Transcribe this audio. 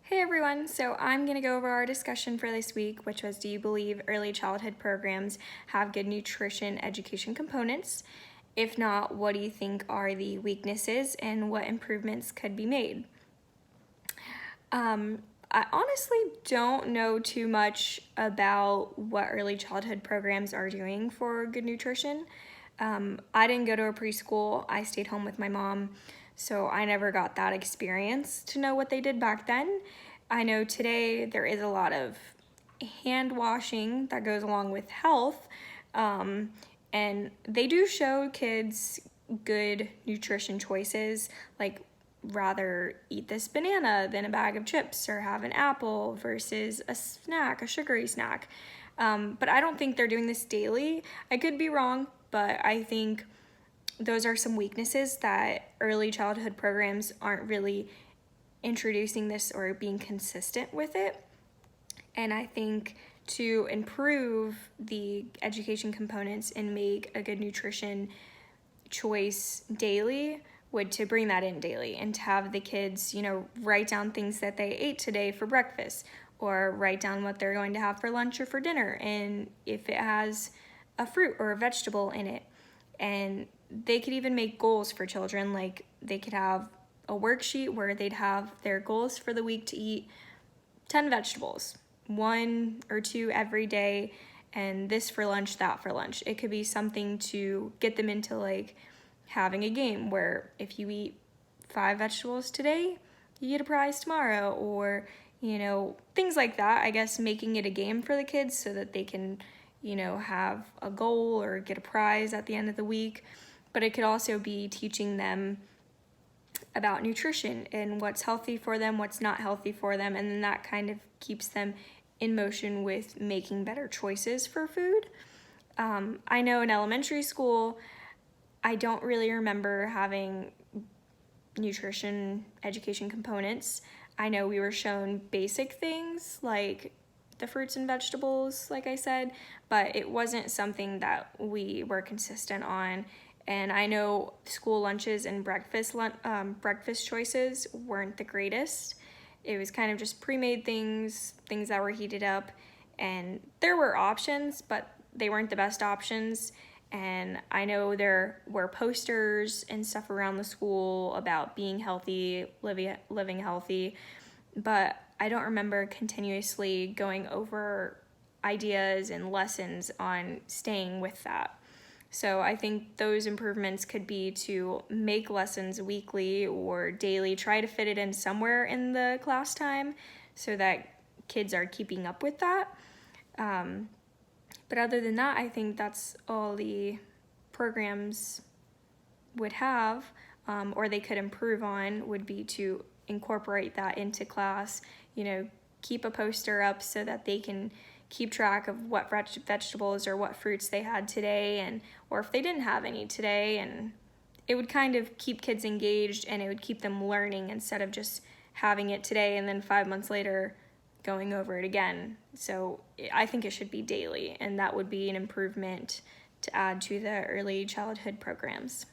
Hey everyone, so I'm going to go over our discussion for this week, which was, do you believe early childhood programs have good nutrition education components? If not, what do you think are the weaknesses and what improvements could be made? I honestly don't know too much about what early childhood programs are doing for good nutrition. I didn't go to a preschool, I stayed home with my mom, so I never got that experience to know what they did back then. I know today there is a lot of hand washing that goes along with health, and they do show kids good nutrition choices, like rather eat this banana than a bag of chips or have an apple versus a snack, a sugary snack. But I don't think they're doing this daily. I could be wrong, but I think those are some weaknesses that early childhood programs aren't really introducing this or being consistent with it. And I think to improve the education components and make a good nutrition choice daily would to bring that in daily and to have the kids, write down things that they ate today for breakfast or write down what they're going to have for lunch or for dinner and if it has a fruit or a vegetable in it. And they could even make goals for children, like they could have a worksheet where they'd have their goals for the week to eat 10 vegetables, one or two every day, and this for lunch, that for lunch. It could be something to get them into like having a game where if you eat 5 vegetables today, you get a prize tomorrow, or things like that. I guess making it a game for the kids so that they can have a goal or get a prize at the end of the week. But it could also be teaching them about nutrition and what's healthy for them, what's not healthy for them, and then that kind of keeps them in motion with making better choices for food. I know in elementary school, I don't really remember having nutrition education components. I know we were shown basic things like the fruits and vegetables, like I said, but it wasn't something that we were consistent on. And I know school lunches and breakfast choices weren't the greatest. It was kind of just pre-made things that were heated up, and there were options, but they weren't the best options. And I know there were posters and stuff around the school about being healthy, living healthy, but I don't remember continuously going over ideas and lessons on staying with that. So I think those improvements could be to make lessons weekly or daily, try to fit it in somewhere in the class time so that kids are keeping up with that. But other than that, I think that's all the programs would have, or they could improve on, would be to incorporate that into class, keep a poster up so that they can keep track of what vegetables or what fruits they had today, and or if they didn't have any today, and it would kind of keep kids engaged and it would keep them learning instead of just having it today and then 5 months later going over it again. So I think it should be daily, and that would be an improvement to add to the early childhood programs.